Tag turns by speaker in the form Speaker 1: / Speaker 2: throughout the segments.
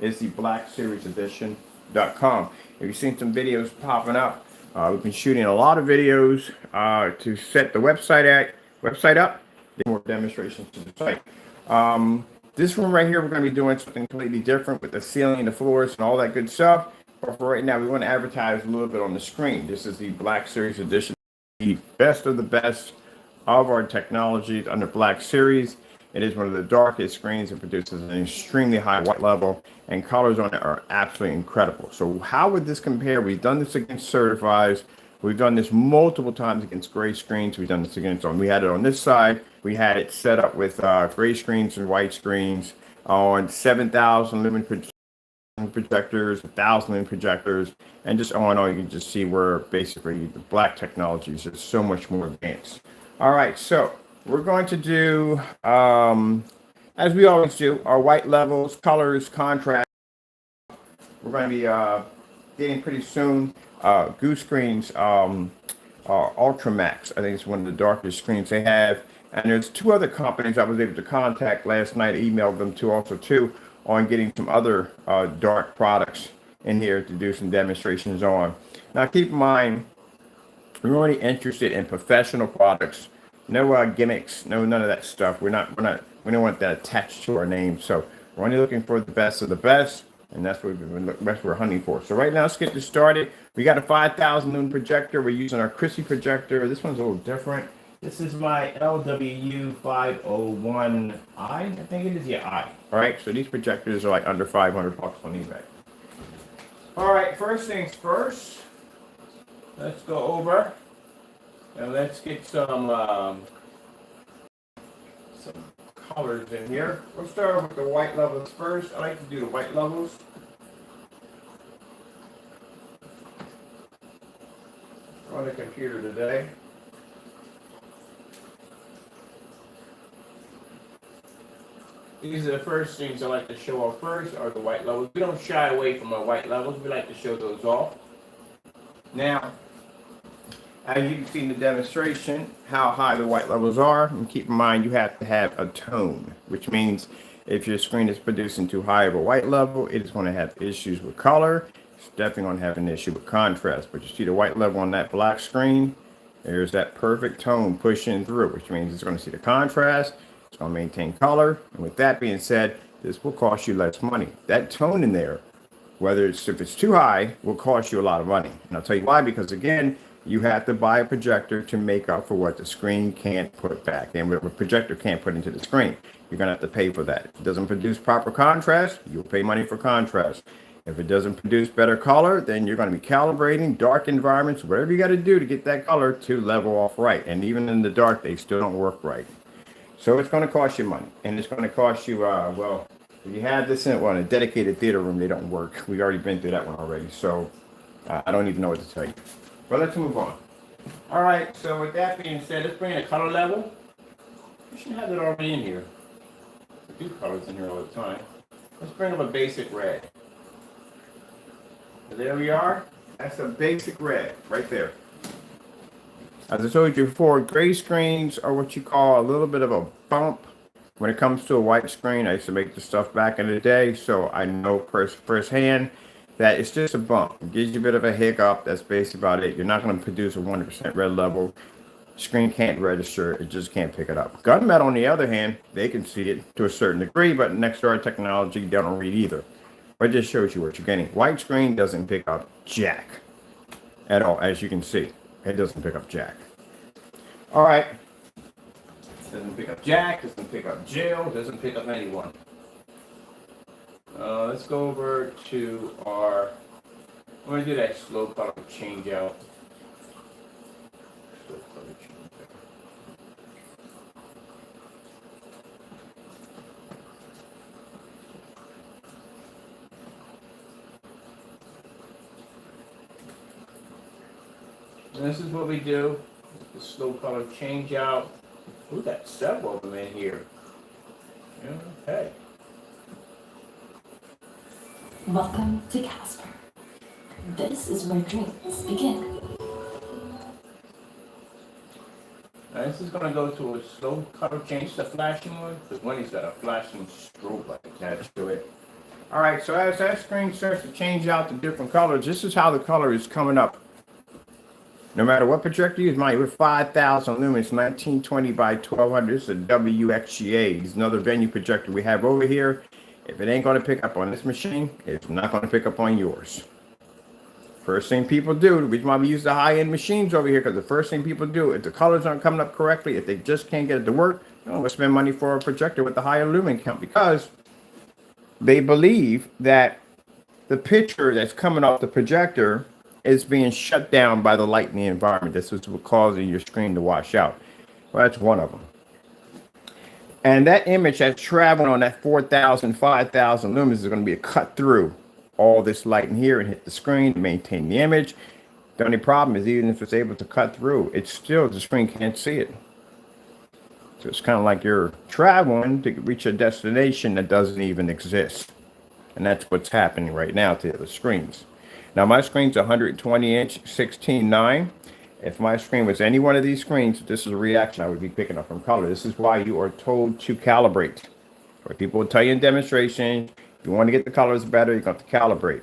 Speaker 1: is the Black Series Edition.com. If you've seen some videos popping up, we've been shooting a lot of videos to set the website up, get more demonstrations to the site. This one right here, we're going to be doing something completely different with the ceiling, the floors, and all that good stuff. But for right now, we want to advertise a little bit on the screen. This is the Black Series Edition, the best of the best of our technologies under Black Series. It is one of the darkest screens. It produces an extremely high white level, and colors on it are absolutely incredible. So how would this compare? We've done this against certifies. We've done this multiple times against gray screens. We've done this against we had it on this side. We had it set up with gray screens and white screens on 7,000 lumen projectors, 1,000 lumen projectors, and just on all, you can just see where basically the black technology is just so much more advanced. All right, so we're going to do, as we always do, our white levels, colors, contrast. We're going to be getting pretty soon Goose Screen's Ultra Max. I think it's one of the darkest screens they have. And there's two other companies I was able to contact last night, emailed them to also too, on getting some other dark products in here to do some demonstrations on. Now keep in mind, we're only interested in professional products. No gimmicks, none of that stuff. We don't want that attached to our name. So we're only looking for the best of the best, and that's what we're hunting for. So right now, let's get this started. We got a 5,000 lumen projector. We're using our Chrissy projector. This one's a little different. This is my LW501i. I think it is, yeah, I. All right, so these projectors are like under 500 bucks on eBay. All right, first things first. Let's go over and let's get some colors in here. We'll start with the white levels first. I like to do the white levels. On the computer today. These are the first things I like to show off first, are the white levels. We don't shy away from our white levels. We like to show those off. Now, as you can see in the demonstration, how high the white levels are. And keep in mind, you have to have a tone, which means if your screen is producing too high of a white level, it is going to have issues with color. It's definitely going to have an issue with contrast. But you see the white level on that black screen, there's that perfect tone pushing through, which means it's going to see the contrast. It's going to maintain color. And with that being said, this will cost you less money. That tone in there, if it's too high, will cost you a lot of money. And I'll tell you why, because again, you have to buy a projector to make up for what the screen can't put back. And what a projector can't put into the screen, you're going to have to pay for that. If it doesn't produce proper contrast, you'll pay money for contrast. If it doesn't produce better color, then you're going to be calibrating dark environments, whatever you got to do to get that color to level off right. And even in the dark, they still don't work right. So it's going to cost you money. And it's going to cost you, well, if you have this in a dedicated theater room, they don't work. We've already been through that one already. So I don't even know what to tell you. But let's move on. All right, so with that being said, let's bring in a color level. We should have it already in here. We do colors in here all the time. Let's bring up a basic red. So there we are. That's a basic red right there. As I told you before, gray screens are what you call a little bit of a bump when it comes to a white screen. I used to make this stuff back in the day, so I know firsthand that it's just a bump. It gives you a bit of a hiccup. That's basically about it. You're not going to produce a 100% red level. Screen can't register. It just can't pick it up. Gunmetal, on the other hand, they can see it to a certain degree, but next to our technology, they don't read either. But it just shows you what you're getting. White screen doesn't pick up jack at all, as you can see. It doesn't pick up jack. All right. Doesn't pick up jack, doesn't pick up jail, doesn't pick up anyone. Let's go over to our, I'm going to do that slow color change out. Slow color change out. And this is what we do. The slow color change out. We got several of them in here. Okay.
Speaker 2: Welcome to Casper. This is where dreams begin.
Speaker 1: Now this is going to go to a slow color change, the flashing one, because Wendy's got a flashing strobe light attached to it. All right, so as that screen starts to change out to different colors, this is how the color is coming up. No matter what projector you use, mine with 5,000 lumens, 1920 by 1200. This is a WXGA. This is another venue projector we have over here. If it ain't going to pick up on this machine, it's not going to pick up on yours. First thing people do, the reason why we use the high-end machines over here, because the first thing people do, if the colors aren't coming up correctly, if they just can't get it to work, they don't spend money for a projector with the higher lumen count, because they believe that the picture that's coming off the projector is being shut down by the light in the environment. This is what's causing your screen to wash out. Well, that's one of them. And that image that's traveling on that 4,000, 5,000 lumens is going to be a cut through all this light in here and hit the screen to maintain the image. The only problem is, even if it's able to cut through, it's still, the screen can't see it. So it's kind of like you're traveling to reach a destination that doesn't even exist. And that's what's happening right now to the screens. Now my screen's 120 inch 16:9. If my screen was any one of these screens, this is a reaction I would be picking up from color. This is why you are told to calibrate. Where people will tell you in demonstrations, if you want to get the colors better, you're going to have to calibrate.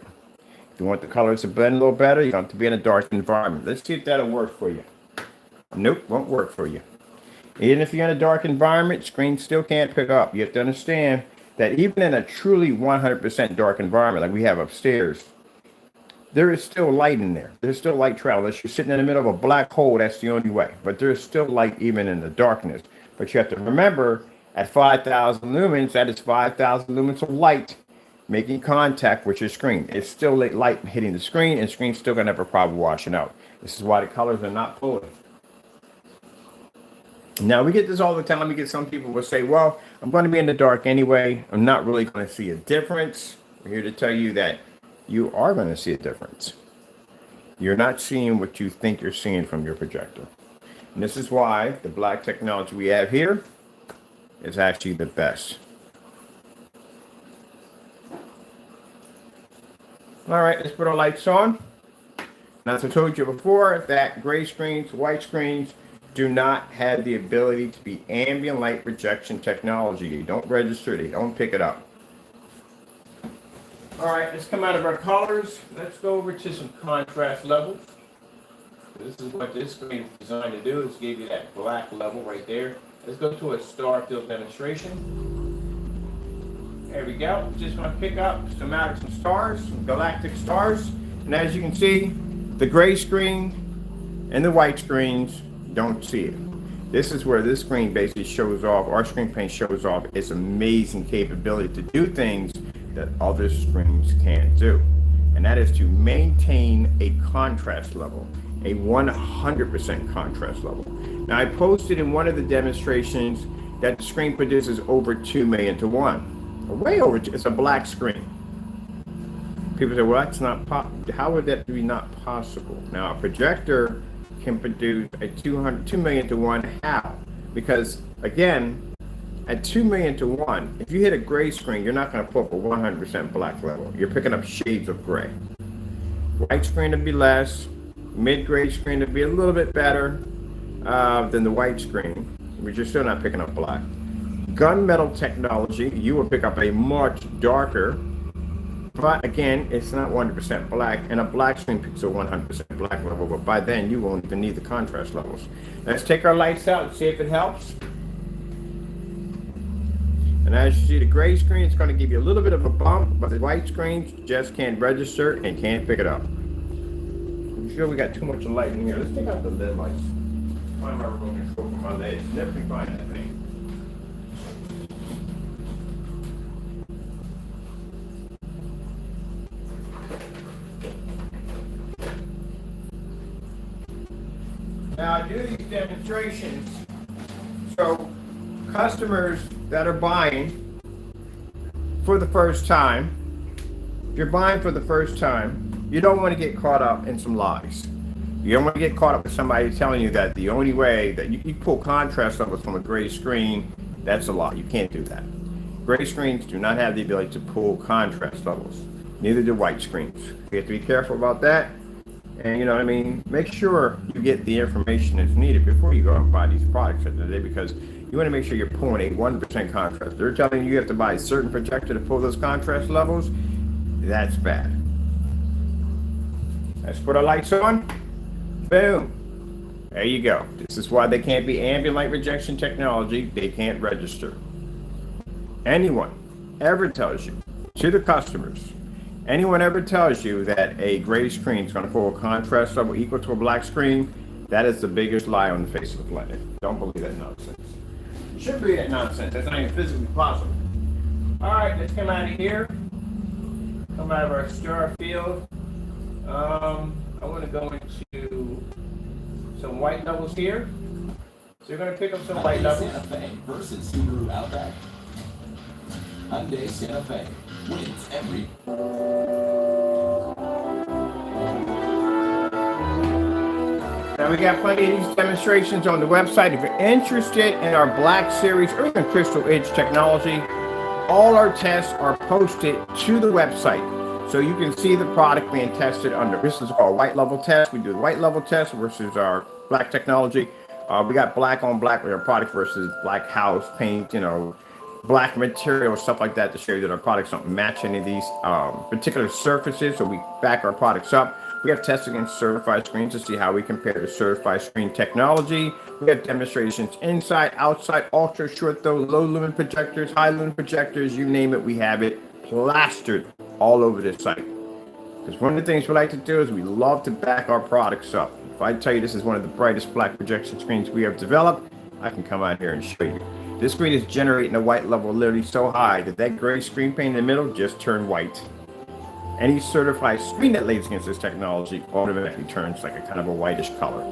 Speaker 1: If you want the colors to blend a little better, you're going to have to be in a dark environment. Let's see if that'll work for you. Nope, won't work for you. Even if you're in a dark environment, screen still can't pick up. You have to understand that even in a truly 100% dark environment like we have upstairs, there is still light in there. There's still light travel. Unless you're sitting in the middle of a black hole, that's the only way. But there's still light even in the darkness. But you have to remember, at 5,000 lumens, that is 5,000 lumens of light making contact with your screen. It's still light hitting the screen, and the screen's still going to have a problem washing out. This is why the colors are not pulling. Now, we get this all the time. We get some people will say, well, I'm going to be in the dark anyway. I'm not really going to see a difference. We're here to tell you that you are going to see a difference. You're not seeing what you think you're seeing from your projector. And this is why the black technology we have here is actually the best. All right, let's put our lights on. Now, as I told you before, that gray screens, white screens do not have the ability to be ambient light projection technology. They don't register, they don't pick it up. All right, let's come out of our colors. Let's go over to some contrast levels. This is what this screen is designed to do, is give you that black level right there. Let's go to a star field demonstration. There we go. Just want to pick up some stars, some galactic stars. And as you can see, the gray screen and the white screens don't see it. This is where this screen basically shows off, our screen paint shows off its amazing capability to do things that other screens can't do. And that is to maintain a contrast level, a 100% contrast level. Now, I posted in one of the demonstrations that the screen produces over 2 million to 1. Way over, it's a black screen. People say, well, that's not possible. How would that be not possible? Now, a projector can produce a 2 million to 1. How? Because, again, at 2 million to 1, if you hit a gray screen, you're not going to pull up a 100% black level. You're picking up shades of gray. White screen would be less. Mid-gray screen would be a little bit better than the white screen, but you're still not picking up black. Gunmetal technology, you will pick up a much darker, but again, it's not 100% black, and a black screen picks a 100% black level, but by then you won't even need the contrast levels. Let's take our lights out and see if it helps. And as you see, the gray screen, it's going to give you a little bit of a bump, but the white screens just can't register and can't pick it up. I'm sure we got too much light in here. Let's take out the lid lights. Find my remote control for my legs. Never can find that thing. Now, I do these demonstrations so customers that are buying for the first time, if you're buying for the first time, you don't want to get caught up in some lies. You don't want to get caught up with somebody telling you that the only way that you pull contrast levels from a gray screen, that's a lie. You can't do that. Gray screens do not have the ability to pull contrast levels. Neither do white screens. You have to be careful about that. And you know what I mean? Make sure you get the information that's needed before you go and buy these products at the end of the day, because You want to make sure you're pulling a 1% contrast. They're telling you have to buy a certain projector to pull those contrast levels. That's bad. Let's put our lights on. Boom. There you go. This is why they can't be ambient light rejection technology. They can't register. Anyone ever tells you, to the customers, anyone ever tells you that a gray screen is going to pull a contrast level equal to a black screen, that is the biggest lie on the face of the planet. Don't believe that nonsense. You shouldn't believe that nonsense. That's not even physically possible. All right, let's come out of here. Come out of our star field. I want to go into some white levels here. So you're going to pick up some white levels.
Speaker 3: Santa Fe versus Subaru Outback. Hyundai Santa Fe wins every.
Speaker 1: Now we got plenty of these demonstrations on the website. If you're interested in our Black Series or even Crystal Edge technology, all our tests are posted to the website. So you can see the product being tested under. This is our white level test. We do the white level test versus our black technology. We got black on black with our product versus black house paint, black material, stuff like that to show you that our products don't match any of these particular surfaces. So we back our products up. We have tests against certified screens to see how we compare to certified screen technology. We have demonstrations inside, outside, ultra short though, low lumen projectors, high lumen projectors, you name it, we have it plastered all over this site. Because one of the things we like to do is we love to back our products up. If I tell you this is one of the brightest black projection screens we have developed, I can come out here and show you. This screen is generating a white level literally so high that gray screen paint in the middle just turned white. Any certified screen that lays against this technology automatically turns like a kind of a whitish color.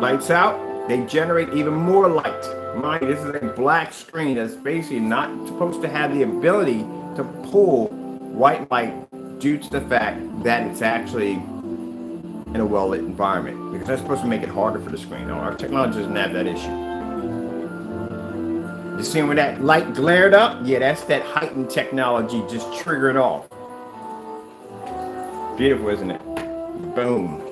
Speaker 1: Lights out, they generate even more light. Mind, this is a black screen that's basically not supposed to have the ability to pull white light due to the fact that it's actually in a well-lit environment. Because that's supposed to make it harder for the screen. No, our technology doesn't have that issue. You see when that light glared up? Yeah, that's that heightened technology just triggered off. Beautiful, isn't it? Boom.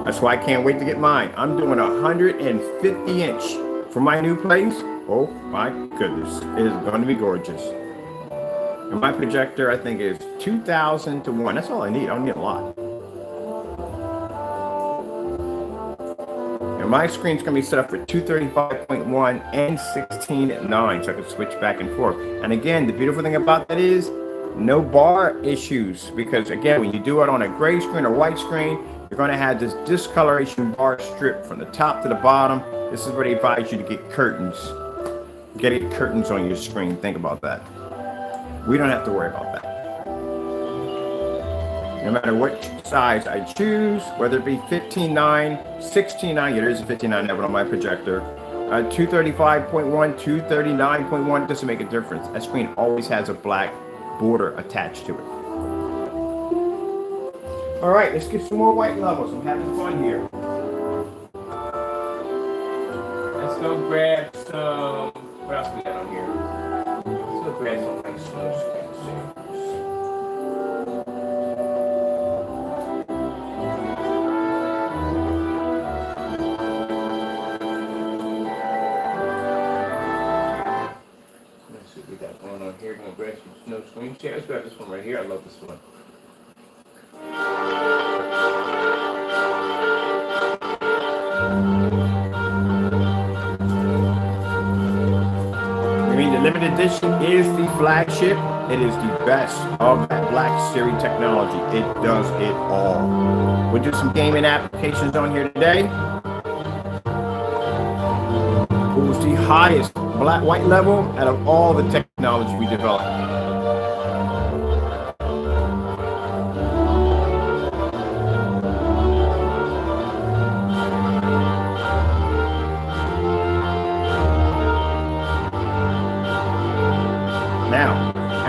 Speaker 1: That's why I can't wait to get mine. I'm doing 150 inch for my new place. Oh my goodness, it is going to be gorgeous. And my projector, I think, is 2,000 to 1. That's all I need. I don't need a lot. And my screen's going to be set up for 235.1 and 16:9, so I can switch back and forth. And again, the beautiful thing about that is no bar issues, because again, when you do it on a gray screen or white screen, you're going to have this discoloration bar strip from the top to the bottom. This is where they advise you to get curtains. Get curtains on your screen. Think about that. We don't have to worry about that. No matter what size I choose, whether it be 15:9, 16:9, yeah, there is a 15:9 on my projector, 235.1, 239.1, doesn't make a difference. That screen always has a black border attached to it. All right, let's get some more white levels. I'm having fun here. Let's go grab some. What else we got on here? Let's go grab some like snow screens. Let's see what we got going on here. We're gonna grab some snow screen chairs. Let's grab this one right here. I love this one. I mean, the limited edition is the flagship. It is the best of that Black Series technology. It does it all. We'll do some gaming applications on here today. Who's the highest white level out of all the technology we developed?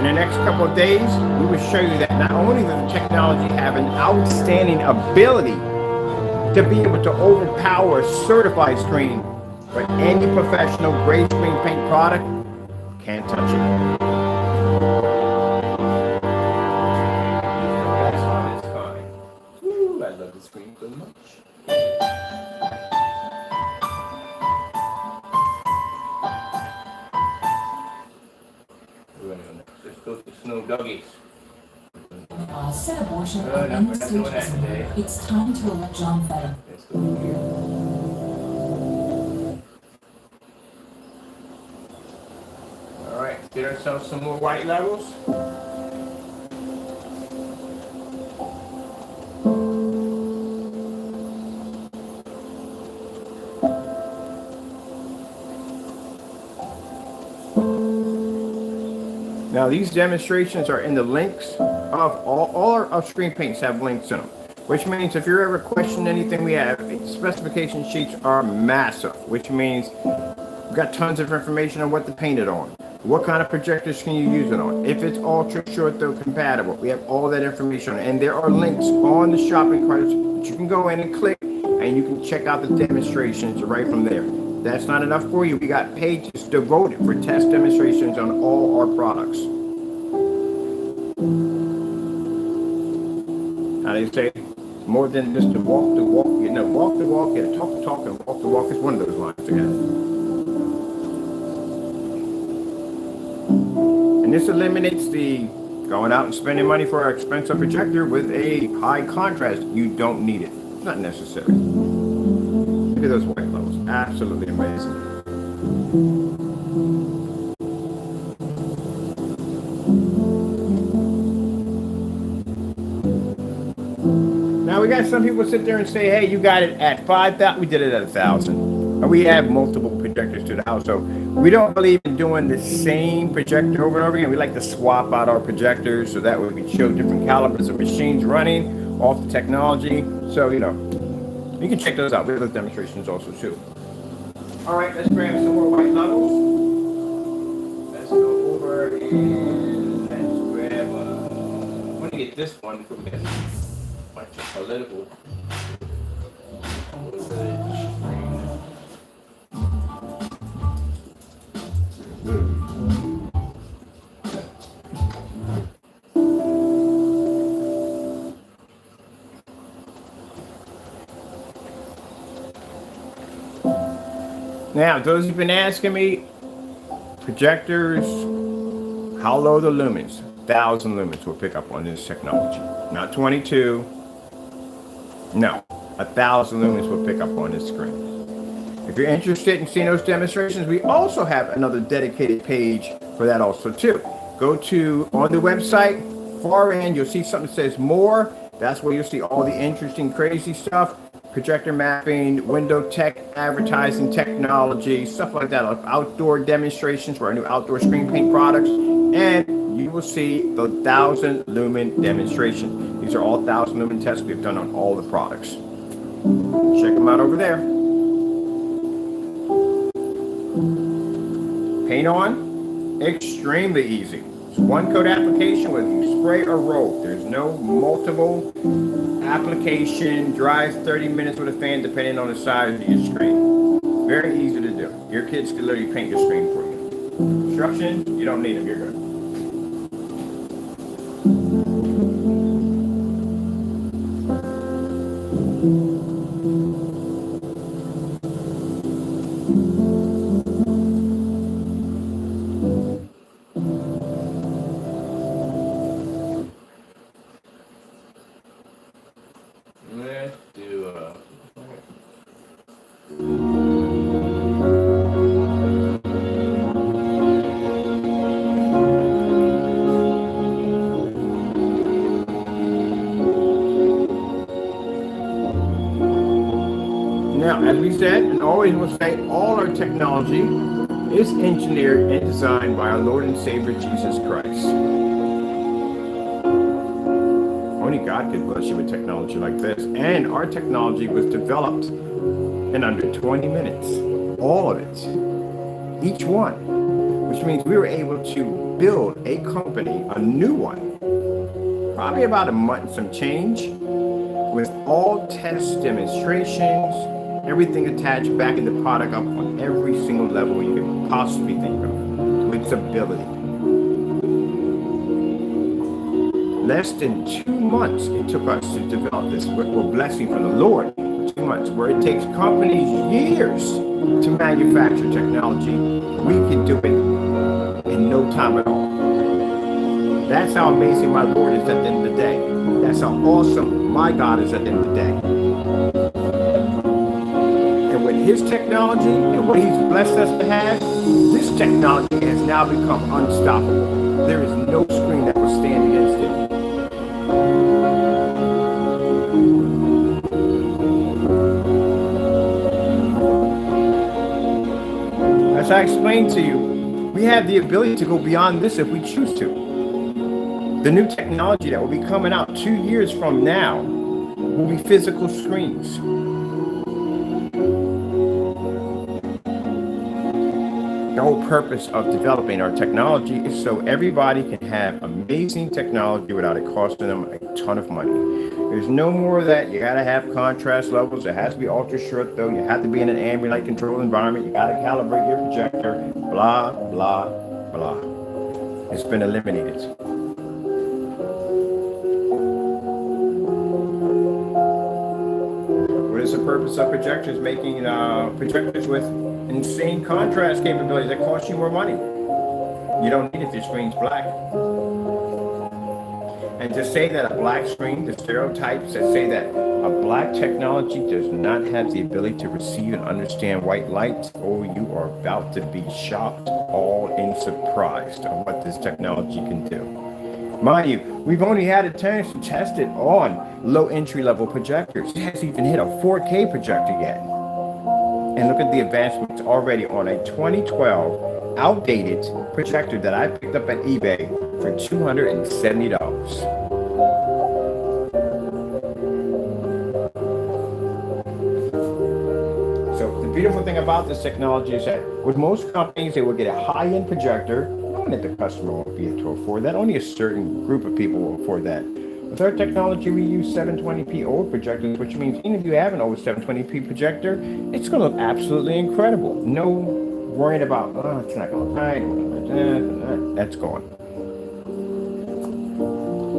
Speaker 1: the next couple of days, we will show you that not only does the technology have an outstanding ability to be able to overpower a certified screen, but any professional gray screen paint product can't touch it. That's on its kind. Ooh, I love the screen so much. Let's go to Snow Doggies.
Speaker 2: Said abortion
Speaker 1: No,
Speaker 2: or
Speaker 1: we're
Speaker 2: any
Speaker 1: not
Speaker 2: stage
Speaker 1: doing that
Speaker 2: is
Speaker 1: today.
Speaker 2: it's time to elect John Fetterman.
Speaker 1: Let's go here. All right, get ourselves some more white levels. Now these demonstrations are in the links of all our screen paints have links in them, which means if you're ever questioning anything we have, specification sheets are massive, which means we've got tons of information on what to paint it on, what kind of projectors can you use it on, if it's ultra short though compatible, we have all that information, and there are links on the shopping carts that you can go in and click, and you can check out the demonstrations right from there. That's not enough for you. We got pages devoted for test demonstrations on all our products. Now they say more than just to walk the walk, you know, walk the walk, yeah, talk the talk, and walk the walk is one of those lines together. And this eliminates the going out and spending money for an expensive projector with a high contrast. You don't need it. It's not necessary. Look at those white levels. Absolutely amazing. Now we got some people sit there and say, hey, you got it at 5,000. We did it at 1,000. And we have multiple projectors to the house. So we don't believe in doing the same projector over and over again. We like to swap out our projectors so that way we can show different calibers of machines running off the technology. So, you know, you can check those out. We have those demonstrations also too. All right, let's grab some more white levels. Let's go over and let's grab, I'm gonna get this one because much political. Now, those who've been asking me, projectors, how low the lumens? 1,000 lumens will pick up on this technology. Not 22. No, 1,000 lumens will pick up on this screen. If you're interested in seeing those demonstrations, we also have another dedicated page for that also too. Go to, on the website, far end, you'll see something that says more. That's where you'll see all the interesting, crazy stuff. Projector mapping, window tech, advertising technology, stuff like that, like outdoor demonstrations for our new outdoor screen paint products, and you will see the 1,000 lumen demonstration. These are all 1,000 lumen tests we've done on all the products. Check them out over there. Paint on, extremely easy. It's one coat application whether you spray or roll. There's no multiple application, dries 30 minutes with a fan depending on the size of your screen. Very easy to do. Your kids can literally paint your screen for you. Instructions, you don't need them, you're good. Let's do now, as we said, and always will say, all our technology is engineered and designed by our Lord and Savior Jesus Christ. Only God could bless you with technology like this. And our technology was developed in under 20 minutes. All of it. Each one. which means we were able to build a company, a new one, probably about a month and some change, with all test demonstrations, everything attached back in the product up on every single level you could possibly think of, to its ability. Less than 2 months it took us to develop this. We're blessing from the Lord. 2 months, where it takes companies years to manufacture technology, we can do it in no time at all. That's how amazing my Lord is at the end of the day. That's how awesome my God is at the end of the day. And with his technology and what he's blessed us to have, this technology has now become unstoppable. There is no screen that will stand against it. As I explained to you, we have the ability to go beyond this if we choose to. The new technology that will be coming out 2 years from now will be physical screens. The whole purpose of developing our technology is so everybody can have amazing technology without it costing them a ton of money. There's no more of that. You gotta have contrast levels. It has to be ultra short though. You have to be in an ambient light controlled environment. You gotta calibrate your projector. Blah, blah, blah. It's been eliminated. What is the purpose of projectors? Making projectors with insane contrast capabilities that cost you more money. You don't need it if your screen's black. And to say that a black screen, the stereotypes that say that a black technology does not have the ability to receive and understand white light, oh, you are about to be shocked, all in surprised of what this technology can do. Mind you, we've only had a chance to test it on low entry level projectors. It hasn't even hit a 4K projector yet. And look at the advancements already on a 2012 outdated projector that I picked up at eBay for $270. So the beautiful thing about this technology is that with most companies, they will get a high-end projector, knowing that the customer won't be able to afford that. Only a certain group of people will afford that. With our technology, we use 720p OLED projectors, which means even if you have an old 720p projector, it's going to look absolutely incredible. No worrying about, oh, it's not going to look right. That's gone.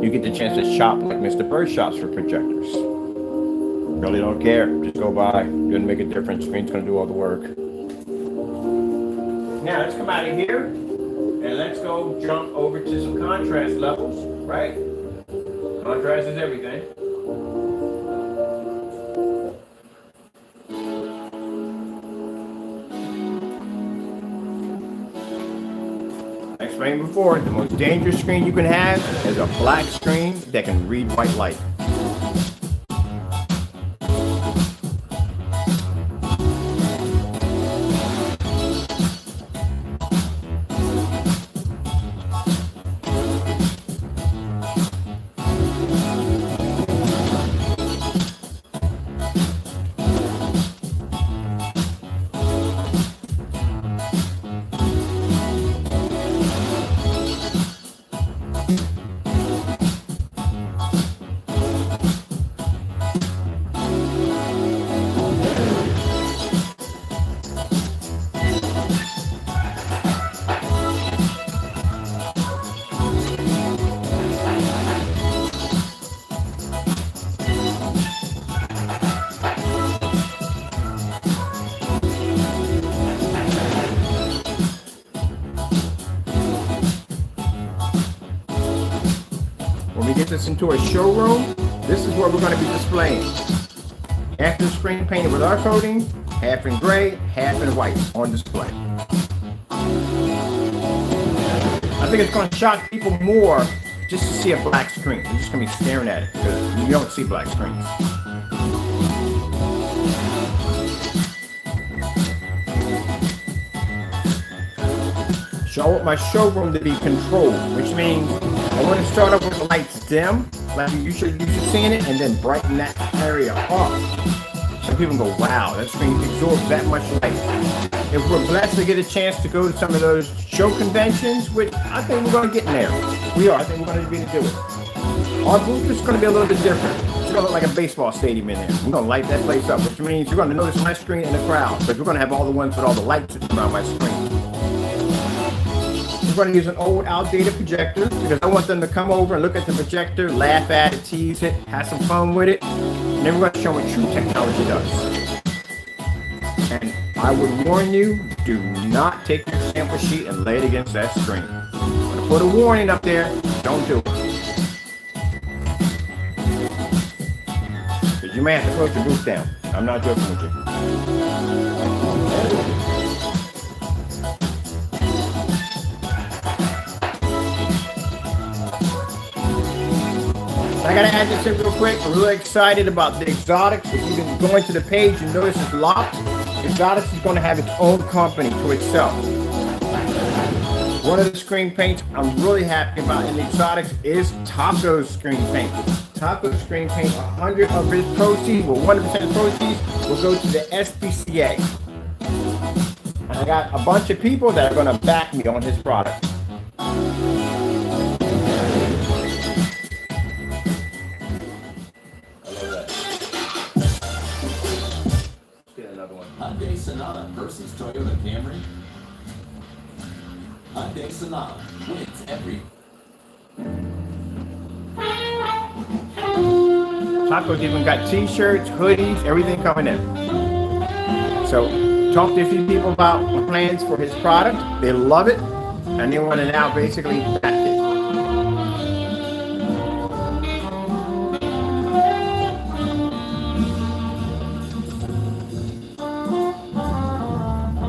Speaker 1: You get the chance to shop like Mr. Bird shops for projectors. Really don't care. Just go by. Doesn't make a difference. Screen's going to do all the work. Now, let's come out of here and let's go jump over to some contrast levels, right? Contrast is everything. I explained before, the most dangerous screen you can have is a black screen that can read white light. When we get this into a showroom, this is what we're going to be displaying. Half the screen painted with our coating, half in gray, half in white on display. I think it's going to shock people more just to see a black screen. You're just going to be staring at it because you don't see black screens. So I want my showroom to be controlled, which means I want to start off with the lights dim, like you should seeing it, and then brighten that area up. So people go, wow, that screen absorbs that much light. if we're blessed to get a chance to go to some of those show conventions, which I think we're going to get in there. We are. I think we're going to be able to do it. Our booth is going to be a little bit different. It's going to look like a baseball stadium in there. We're going to light that place up, which means you're going to notice my screen in the crowd, because we're going to have all the ones with all the lights around my screen. We're going to use an old outdated projector because I want them to come over and look at the projector, laugh at it, tease it, have some fun with it. And then we're going to show them what true technology does. And I would warn you, do not take your sample sheet and lay it against that screen. I'm going to put a warning up there, don't do it. Because you may have to close your booth down. I'm not joking with you. I gotta add this in real quick. I'm really excited about the Exotics. If you've been going to the page, you notice it's locked. Exotics is going to have its own company to itself. One of the screen paints I'm really happy about in the Exotics is Taco's screen paint. Taco's screen paint, 100 of his proceeds, well 100% of proceeds will go to the SPCA. And I got a bunch of people that are going to back me on his product.
Speaker 3: Hyundai Sonata versus Toyota Camry. Hyundai Sonata wins every.
Speaker 1: Taco's even got t-shirts, hoodies, everything coming in. So talk to a few people about plans for his product. They love it, and they want to now basically back it.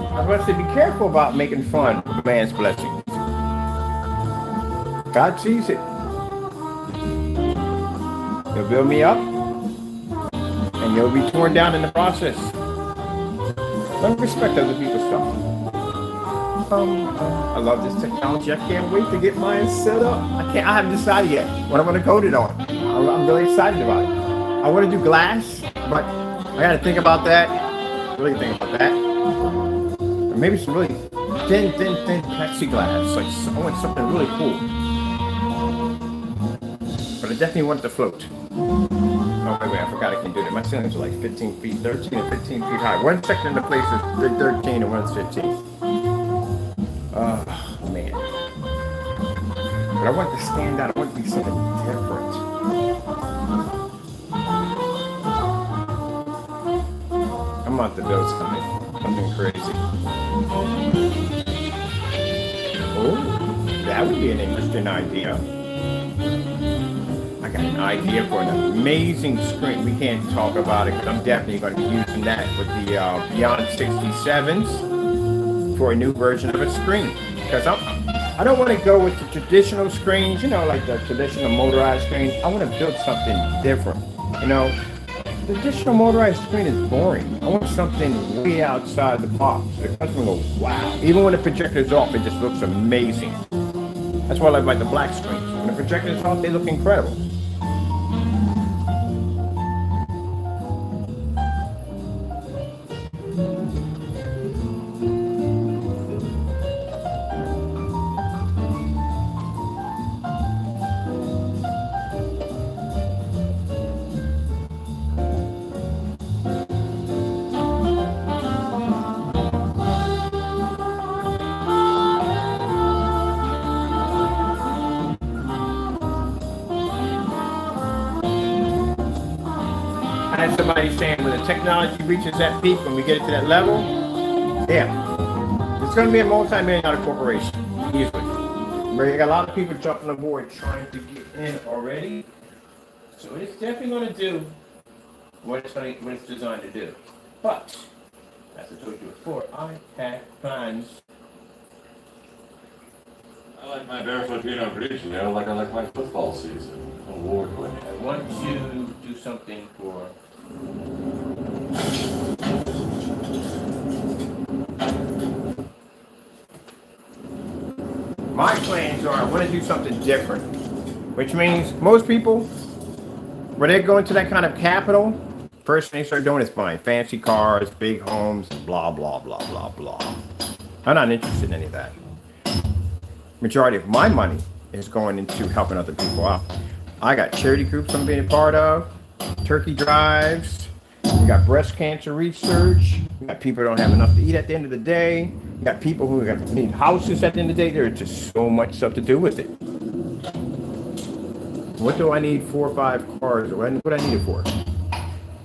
Speaker 1: I want to be careful about making fun of man's blessings. God sees it. He'll build me up, and you'll be torn down in the process. Don't respect other people's stuff. I love this technology. I can't wait to get mine set up. I haven't decided yet what I'm going to coat it on. I'm really excited about it. I want to do glass, but I got to think about that. Really think about that. Maybe some really thin plexiglass. Like I want something really cool. But I definitely want it to float. Oh wait, I forgot I can do that. My ceilings are like 15 feet, 13 and 15 feet high. One section of the place is 13 and one's 15. Oh man. But I want it to stand out. I want it to be something different. I'm out the build something crazy. Oh, that would be an interesting idea. I got an idea for an amazing screen. We can't talk about it because I'm definitely going to be using that with the Beyond 67s for a new version of a screen. Because I don't want to go with the traditional screens, you know, like the traditional motorized screens. I want to build something different. You know, the traditional motorized screen is boring. I want something way outside the box. The customer goes, wow. Even when the projector's off, it just looks amazing. That's why I like the black screens. When the projector's off, they look incredible. I had somebody saying when the technology reaches that peak, when we get it to that level, yeah, it's going to be a multi-million-dollar corporation, easily. Where you got a lot of people jumping on board trying to get in already. So it's definitely going to do what it's designed to do. But, as I told you before, I have plans.
Speaker 4: I like my barefoot feet on tradition, you know, like I like my football season. Award winning.
Speaker 1: I want to do something for my plans are I want to do something different, which means most people, when they go into that kind of capital, first thing they start doing is buying fancy cars, big homes, blah, blah, blah, blah, blah. I'm not interested in any of that. Majority of my money is going into helping other people out. I got charity groups I'm being a part of, turkey drives, we got breast cancer research, we got people who don't have enough to eat at the end of the day, we got people who need houses at the end of the day. There's just so much stuff to do with it. What do I need 4 or 5 cars? What do I need it for?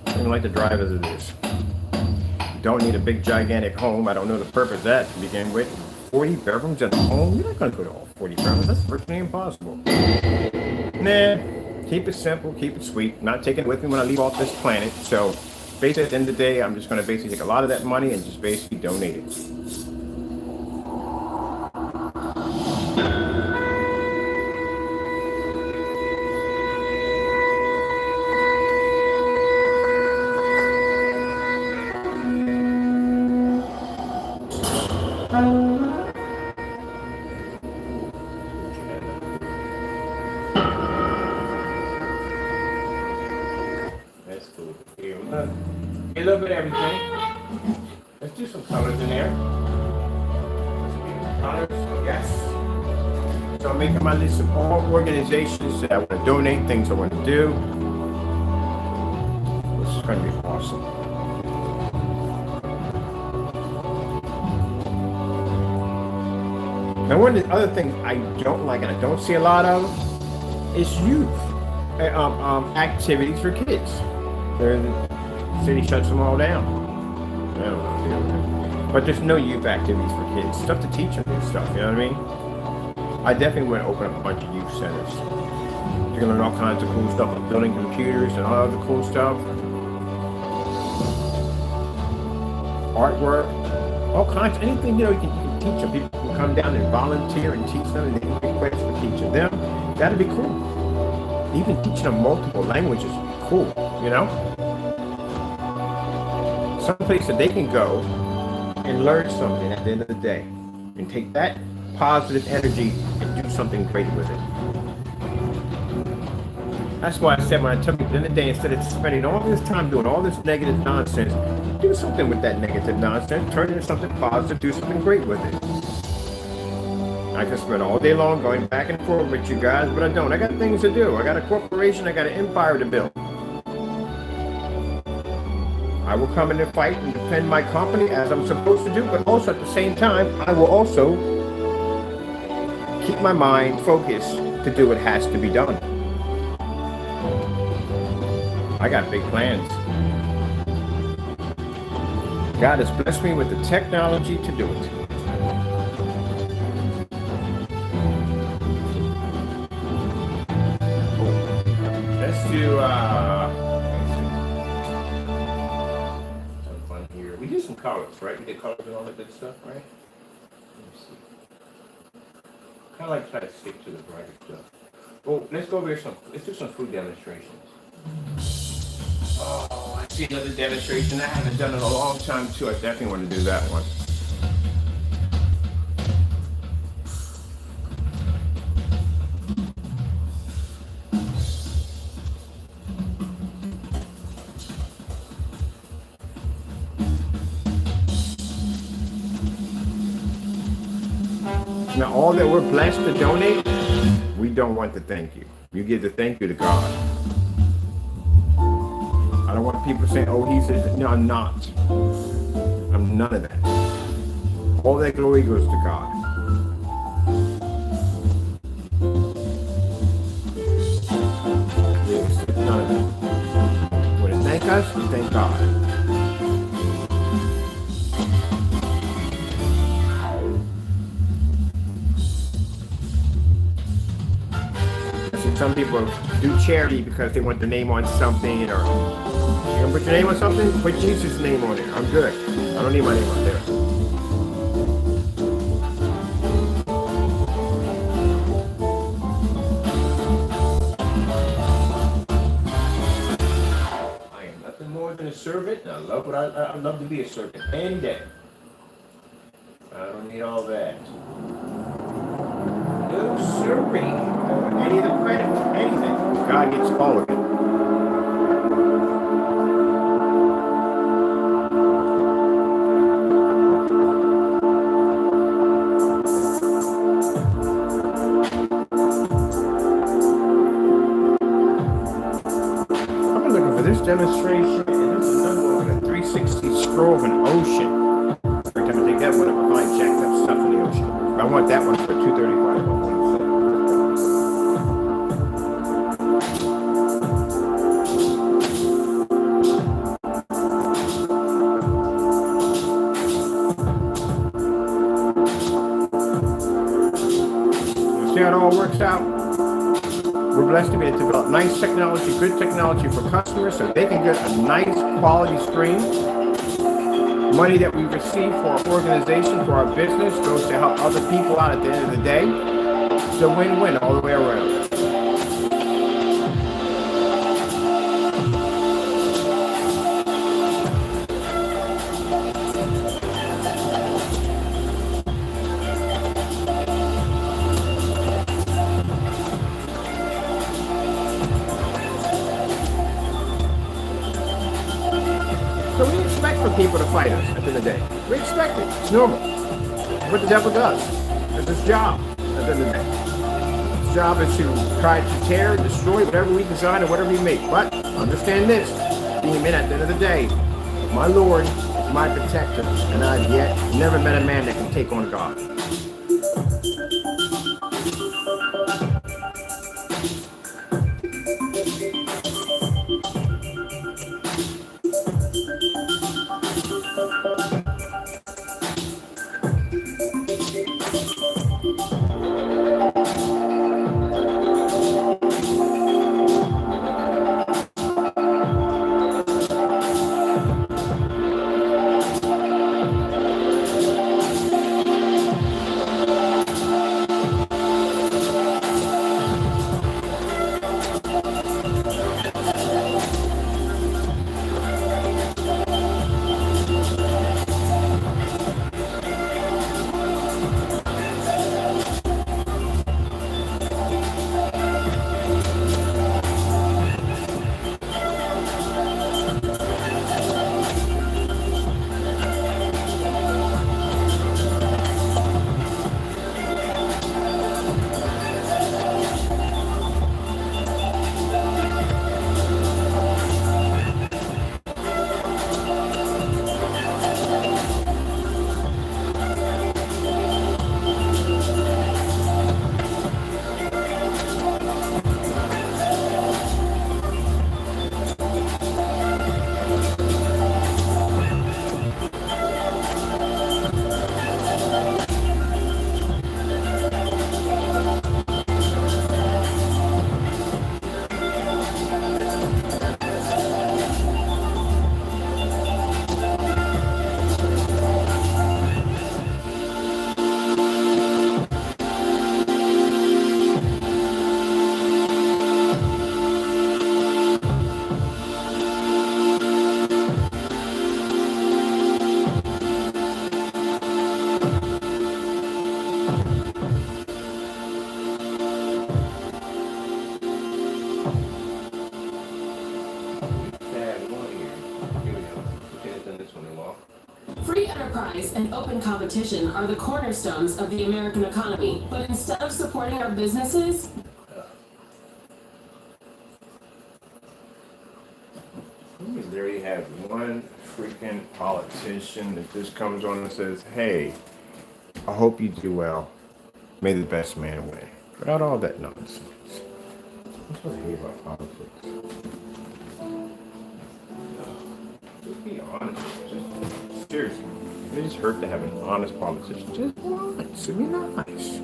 Speaker 1: I don't like to drive as it is. Don't need a big gigantic home. I don't know the purpose of that to begin with. 40 bedrooms at the home? You're not going to go to all 40 bedrooms. That's virtually impossible. Nah, keep it simple, keep it sweet. Not taking it with me when I leave off this planet. So basically at the end of the day, I'm just going to basically take a lot of that money and just basically donate it. That's cool. Here, look. A little bit of everything. Let's do some colors in there. Colors, yes. So I'm making my list of all organizations that I want to donate, things I want to do. This is going to be awesome. Now, one of the other things I don't like, and I don't see a lot of, is youth activities for kids. The city shuts them all down. I don't know, but there's no youth activities for kids. Stuff to teach them and stuff, you know what I mean? I definitely want to open up a bunch of youth centers. You're going to learn all kinds of cool stuff like building computers and all other cool stuff. Artwork, all kinds, anything, you know, you can teach them. People can come down and volunteer and teach them, and they can make credits for teaching them. That'd be cool. Even teaching them multiple languages would be cool, you know? Some place that they can go and learn something at the end of the day and take that positive energy and do something great with it. That's why I said when I took it at the end of the day, instead of spending all this time doing all this negative nonsense, do something with that negative nonsense, turn it into something positive, do something great with it. I can spend all day long going back and forth with you guys, but I don't. I got things to do. I got a corporation, I got an empire to build. I will come in and fight and defend my company as I'm supposed to do, but also at the same time, I will also keep my mind focused to do what has to be done. I got big plans. God has blessed me with the technology to do it. Let's do some fun here. We do some colors, right? We did colors and all that good stuff, right? Let me see. Kind of like try to stick to the brighter stuff. Well, let's go over here let's do some food demonstrations. Oh, I see another demonstration I haven't done in a long time too. I definitely want to do that one. Now, all that we're blessed to donate, we don't want to thank you. You give the thank you to God. I don't want people saying, oh, he's a... No, I'm not. I'm none of that. All that glory goes to God. Yes, none of that. When you thank us, you thank God. Some people do charity because they want their name on something, or you gonna put your name on something? Put Jesus' name on it. I'm good. I don't need my name on there. I am nothing more than a servant, and I love what I love to be a servant any day. I don't need all that. No siree. Any of the credit, anything. God gets all of it. demonstration, and this is another one with a 360 scroll of an ocean. Every time I take that one up, I find jacked up stuff in the ocean. I want that one for $235. See how it all works out? We're blessed to be able to develop nice technology, good technology for customers so they can get a nice quality screen. Money that we receive for our organization, for our business, goes to help other people out at the end of the day. It's a win-win all the way around. So we expect for people to fight us at the end of the day. We expect it. It's normal. It's what the devil does. It's his job at the end of the day. His job is to try to tear, destroy whatever we design or whatever we make. But understand this, demon, at the end of the day, my Lord is my protector, and I've yet never met a man that can take on God.
Speaker 5: Free enterprise and open competition are the cornerstones of the American economy, but instead of supporting our businesses,
Speaker 1: There you have one freaking politician that just comes on and says, hey, I hope you do well. May the best man win. Without all that nonsense. That's what I hate about politics. Just be honest. Just, seriously. It just hurt to have an honest politician. Just be honest. Be nice.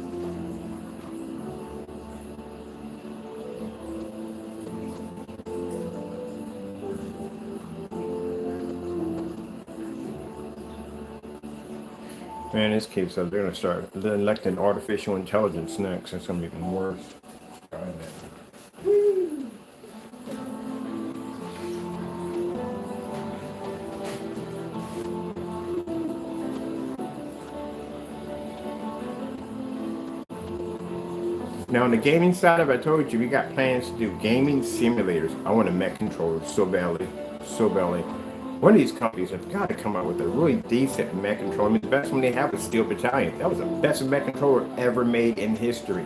Speaker 1: Man, this keeps up. They're gonna start electing artificial intelligence next. That's gonna be even worse. Try that. Now on the gaming side, I told you we got plans to do gaming simulators. I want a mech controller so badly, so badly. One of these companies have got to come out with a really decent mech controller. I mean, the best one they have was Steel Battalion. That was the best mech controller ever made in history.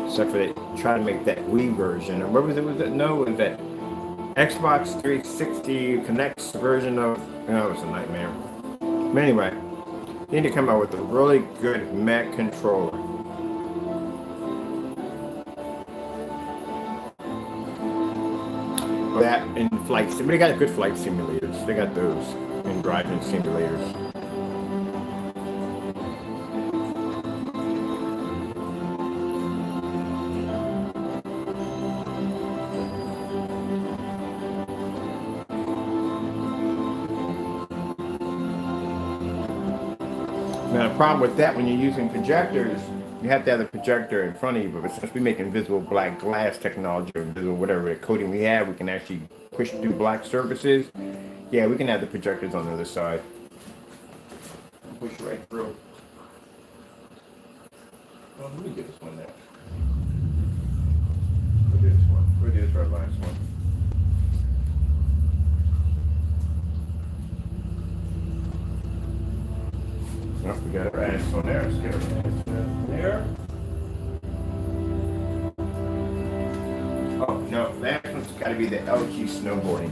Speaker 1: Except for they try to make that Wii version. Or what was it? No, it was that Xbox 360 Connect's version of, it's a nightmare. But anyway, they need to come out with a really good Mac controller. That in flight sim, they got good flight simulators. They got those in driving simulators. Now the problem with that when you're using projectors, you have to have the projector in front of you, but since we make invisible black glass technology or invisible whatever coating we have, we can actually push through black surfaces. Yeah, we can have the projectors on the other side. Push right through. Well, let me get this one next. We'll do this one. We'll do this for our last one. Oh, we got our ass on there. Let's get our ass there. Oh, no, that one's got to be the LG snowboarding.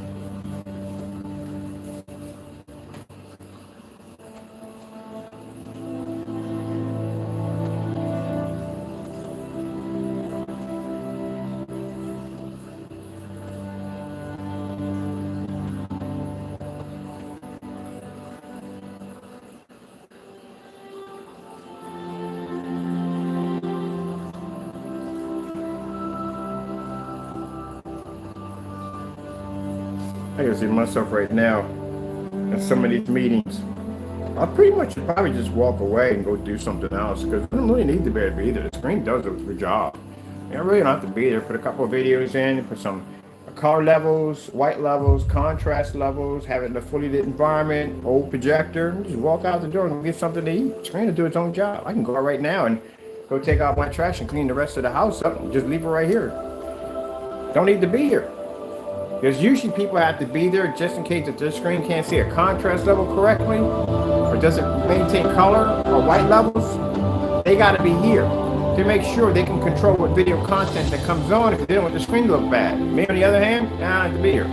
Speaker 1: I can see myself right now in some of these meetings. I'll pretty much probably just walk away and go do something else because I don't really need to be there. The screen does the job. I really don't have to be there. Put a couple of videos in, put some color levels, white levels, contrast levels, have it in a fully lit environment, old projector, and just walk out the door and get something to eat. The screen will do its own job. I can go out right now and go take out my trash and clean the rest of the house up and just leave it right here. Don't need to be here. Because usually people have to be there just in case that their screen can't see a contrast level correctly or doesn't maintain color or white levels. They got to be here to make sure they can control what video content that comes on if they don't want the screen to look bad. Me on the other hand, I don't have to be here.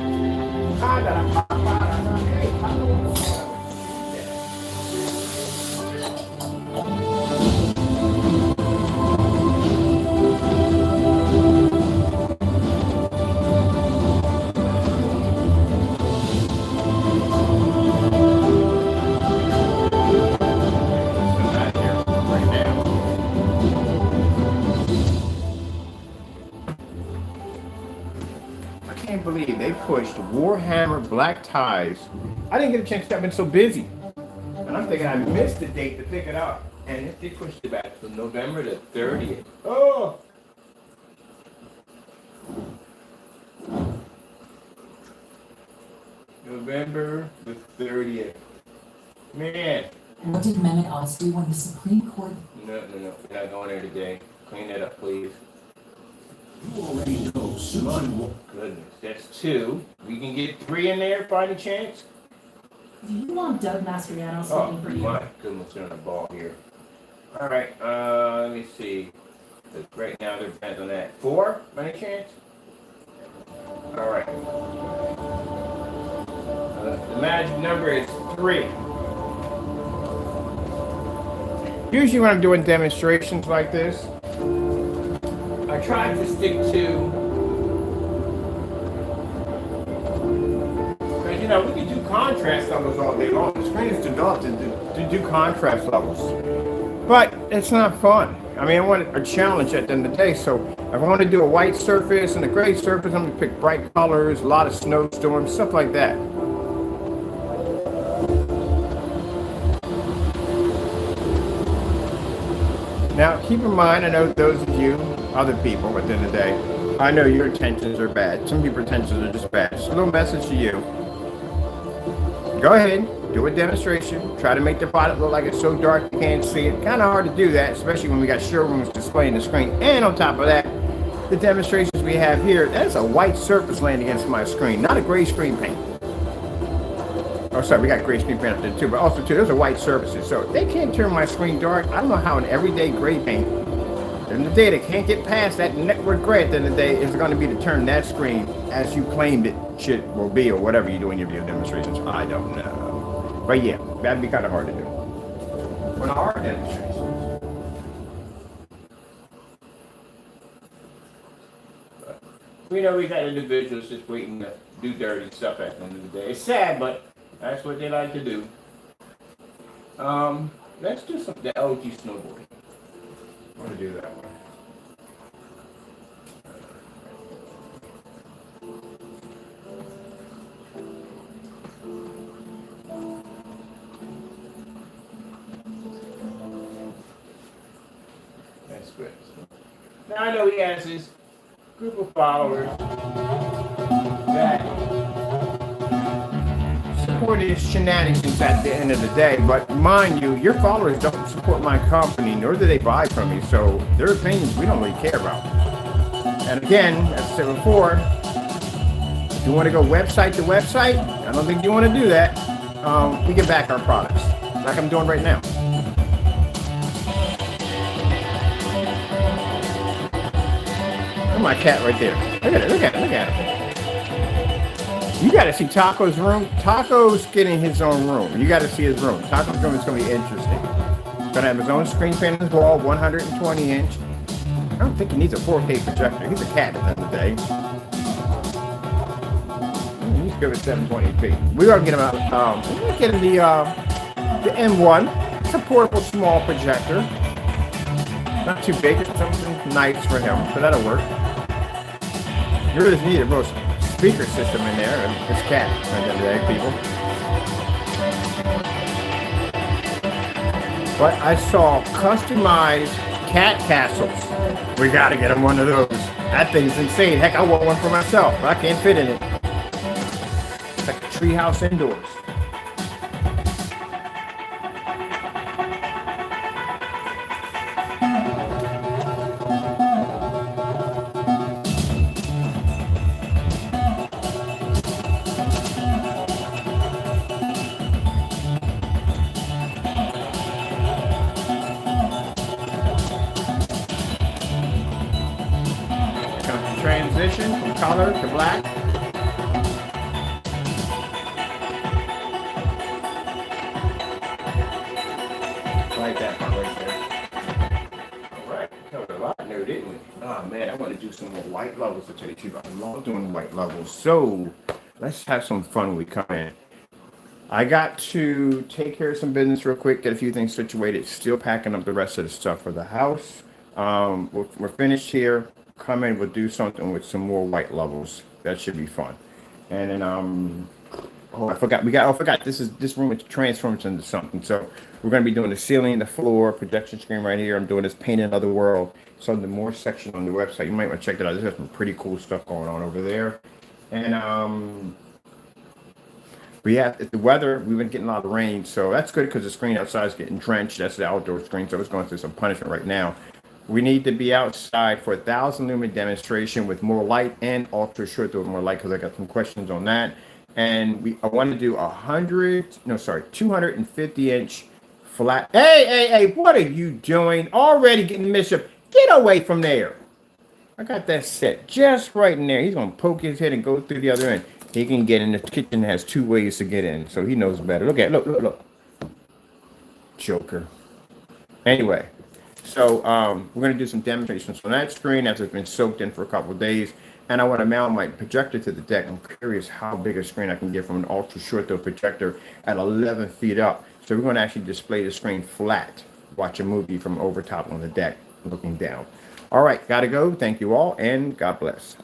Speaker 1: I can't believe they pushed Warhammer Black Ties. I didn't get a chance to. I've been so busy. And I'm thinking I missed the date to pick it up. And they pushed it back to November the 30th. Oh! November the 30th. Man.
Speaker 2: What did Mehmet Oz do when the Supreme Court?
Speaker 1: No. We're not going there today. Clean that up, please.
Speaker 3: You already know, son.
Speaker 1: Goodness, that's 2. We can get 3 in there by any chance?
Speaker 2: Do you want Doug Mastriano
Speaker 1: Oh,
Speaker 2: speaking for you?
Speaker 1: my goodness, they're on the ball here. All right, let me see. Right now, they're bent on that. 4, by any chance? All right. The magic number is 3. Usually when I'm doing demonstrations like this, I try to stick to, because we can do contrast levels all day long. The screen is developed to do contrast levels, but it's not fun. I mean, I want a challenge at the end of the day, so if I want to do a white surface and a gray surface, I'm going to pick bright colors, a lot of snowstorms, stuff like that. Now, keep in mind, I know those of you, other people, at the end of the day, I know your intentions are bad. Some people's intentions are just bad. So a little message to you. Go ahead, do a demonstration. Try to make the product look like it's so dark you can't see it. Kind of hard to do that, especially when we got showrooms displaying the screen. And on top of that, the demonstrations we have here, that's a white surface laying against my screen, not a gray screen paint. Oh, sorry, we got gray screen paint up there too, but also too, those are white surfaces. So if they can't turn my screen dark, I don't know how an everyday gray paint And the day they can't get past that network gray at the end of the day is going to be to turn that screen as you claimed it should will be, or whatever you do in your video demonstrations. I don't know. But yeah, that'd be kind of hard to do. When our demonstrations. We know we got individuals just waiting to do dirty stuff at the end of the day. It's sad, but that's what they like to do. Let's do the LG snowboard. I want to do that one. That's good. Now I know he has his group of followers that support his shenanigans at the end of the day, but mind you, your followers don't support my company, nor do they buy from me, so their opinions we don't really care about. And again, as I said before, if you want to go website to website, I don't think you want to do that. We can back our products, like I'm doing right now. Look at my cat right there. Look at it, look at it, look at it. You got to see Taco's room. Taco's getting his own room. You got to see his room. Taco's room is going to be interesting. He's going to have his own screen fan on his wall, 120 inch. I don't think he needs a 4K projector. He's a cat at the end of the day. He's good at 720p. We're going to get him out. We're going to get him the M1. It's a portable small projector. Not too big. It's something nice for him, so that'll work. You really need a real speaker system in there, and it's cat at the end of the day, people. But I saw customized cat castles. We gotta get him one of those. That thing's insane. Heck, I want one for myself, but I can't fit in it. It's like a treehouse indoors. Transition from color to black. I like that part right there. Alright, covered a lot there, didn't we? Oh man, I want to do some more white levels to tell you the truth. I love doing white levels. So let's have some fun when we come in. I got to take care of some business real quick, get a few things situated, still packing up the rest of the stuff for the house. We're finished here. Come in, we'll do something with some more white levels. That should be fun. And then I forgot this room is transformed into something. So we're gonna be doing the ceiling, the floor, projection screen right here. I'm doing this paint another world. So the more section on the website. You might want to check that out. There's some pretty cool stuff going on over there. And we have the weather, we've been getting a lot of rain, so that's good because the screen outside is getting drenched. That's the outdoor screen, so it's going through some punishment right now. We need to be outside for a 1,000 lumen demonstration with more light and ultra short with more light because I got some questions on that. And I want to do 250 inch flat. Hey, what are you doing? Already getting mischief. Get away from there. I got that set just right in there. He's going to poke his head and go through the other end. He can get in. The kitchen has 2 ways to get in, so he knows better. Look. Joker. Anyway. So we're going to do some demonstrations on that screen as it's been soaked in for a couple of days. And I want to mount my projector to the deck. I'm curious how big a screen I can get from an ultra short throw projector at 11 feet up. So we're going to actually display the screen flat, watch a movie from over top on the deck, looking down. All right, got to go. Thank you all, and God bless.